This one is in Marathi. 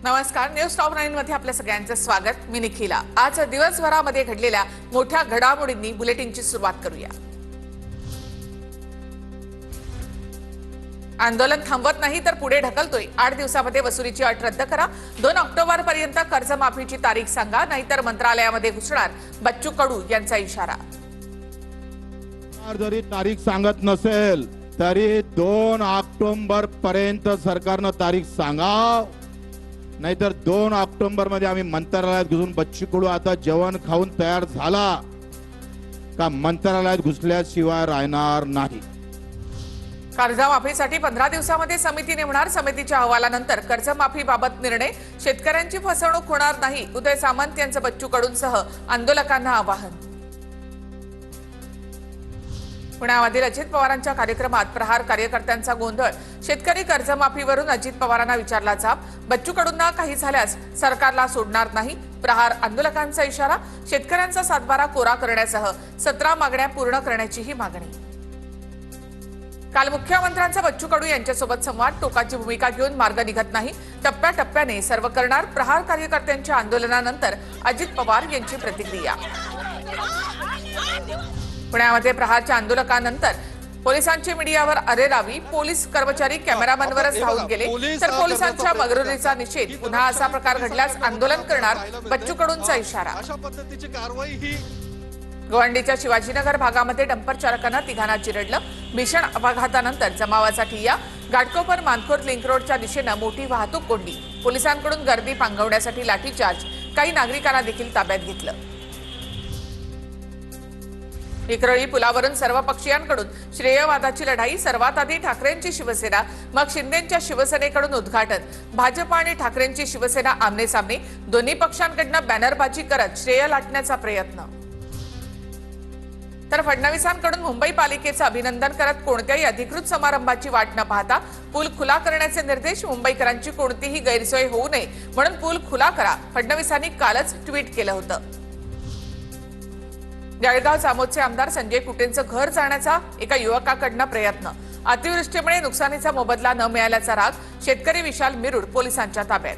नमस्कार, न्यूज टॉप 9 मध्ये आपल्या सगळ्यांचं स्वागत। मी निखिला। आज दिवसभरामध्ये घडलेल्या मोठ्या घडामोडींनी बुलेटिनची सुरुवात करूया। आंदोलन थांबवत नाही तर पुढे ढकलतोय। 8 दिवसांमध्ये वसुलीची अट रद्द करा। 2 ऑक्टोबर पर्यंत कर्जमाफीची तारीख सांगा, नाहीतर मंत्रालयामध्ये घुसणार। बच्चू कडू यांचा इशारा। जरी तारीख सांगत नसेल तरी 2 ऑक्टोबर पर्यंत सरकारने तारीख सांगा, नाहीतर 2 ऑक्टोबर मध्ये आम्ही मंत्रालयात घुसून बच्चू कडू आता जेवण खाऊन तयार झाला का मंत्रालयात घुसल्याशिवाय राहणार नाही। कर्जमाफीसाठी 15 दिवसांमध्ये समिती नेमणार। समितीच्या अहवालानंतर कर्जमाफीबाबत निर्णय। शेतकऱ्यांची फसवणूक होणार नाही। उदय सामंत यांचं बच्चू कडूंसह आंदोलकांना आवाहन। पुण्यामधील अजित पवारांच्या कार्यक्रमात प्रहार कार्यकर्त्यांचा गोंधळ। शेतकरी कर्जमाफीवरून अजित पवारांना विचारला जाब। बच्चू कडूंना काही झाल्यास सरकारला सोडणार नाही। प्रहार आंदोलकांचा इशारा। शेतकऱ्यांचा सातबारा कोरा करण्यासह 17 मागण्या पूर्ण करण्याचीही मागणी। काल मुख्यमंत्र्यांचा बच्चू कडू यांच्यासोबत संवाद। टोकाची भूमिका घेऊन मार्ग निघत नाही। टप्प्याटप्प्याने सर्व करणार। प्रहार कार्यकर्त्यांच्या आंदोलनानंतर अजित पवार यांची प्रतिक्रिया। पुण्यामध्ये प्रहारच्या आंदोलकांनंतर पोलिसांची मीडियावर अरेरावी। पोलीस कर्मचारी कॅमेरामॅनवरच धावून गेले तर पोलिसांच्या मगरुरीचा निषेध। पुन्हा असा प्रकार घडल्यास आंदोलन करणार। बच्चू कडूंचा इशारा। अशा पद्धतीची कारवाई ही गोवंडीच्या शिवाजीनगर भागामध्ये डंपर चालकांना तिघांना चिरडलं। भीषण अपघातानंतर जमावाचा ठिय्या। घाटकोपर मानखोर लिंक रोडच्या दिशेने मोठी वाहतूक कोंडी। पोलिसांकडून गर्दी पांगवण्यासाठी लाठीचार्ज। काही नागरिकांना देखील ताब्यात घेतलं। विक्रोळी पुलावरून सर्व पक्षीयांकडून श्रेयवादाची लढाई। सर्वात आधी ठाकरेंची शिवसेना, मग शिंदेंच्या शिवसेनेकडून उद्घाटन। भाजप आणि ठाकरेंची शिवसेना आमने सामने। दोन्ही पक्षांकडून बॅनरबाजी करत श्रेय लाटण्याचा प्रयत्न। तर फडणवीसांकडून मुंबई पालिकेचं अभिनंदन करत कोणत्याही अधिकृत समारंभाची वाट न पाहता पूल खुला करण्याचे निर्देश। मुंबईकरांची कोणतीही गैरसोय होऊ नये म्हणून पूल खुला करा, फडणवीसांनी कालच ट्विट केलं होतं। जळगाव जामोदचे आमदार संजय कुटेंचं घर जाण्याचा एका युवकाकडनं प्रयत्न। अतिवृष्टीमुळे नुकसानीचा मोबदला न मिळाल्याचा राग। शेतकरी विशाल मिरुड पोलिसांच्या ताब्यात।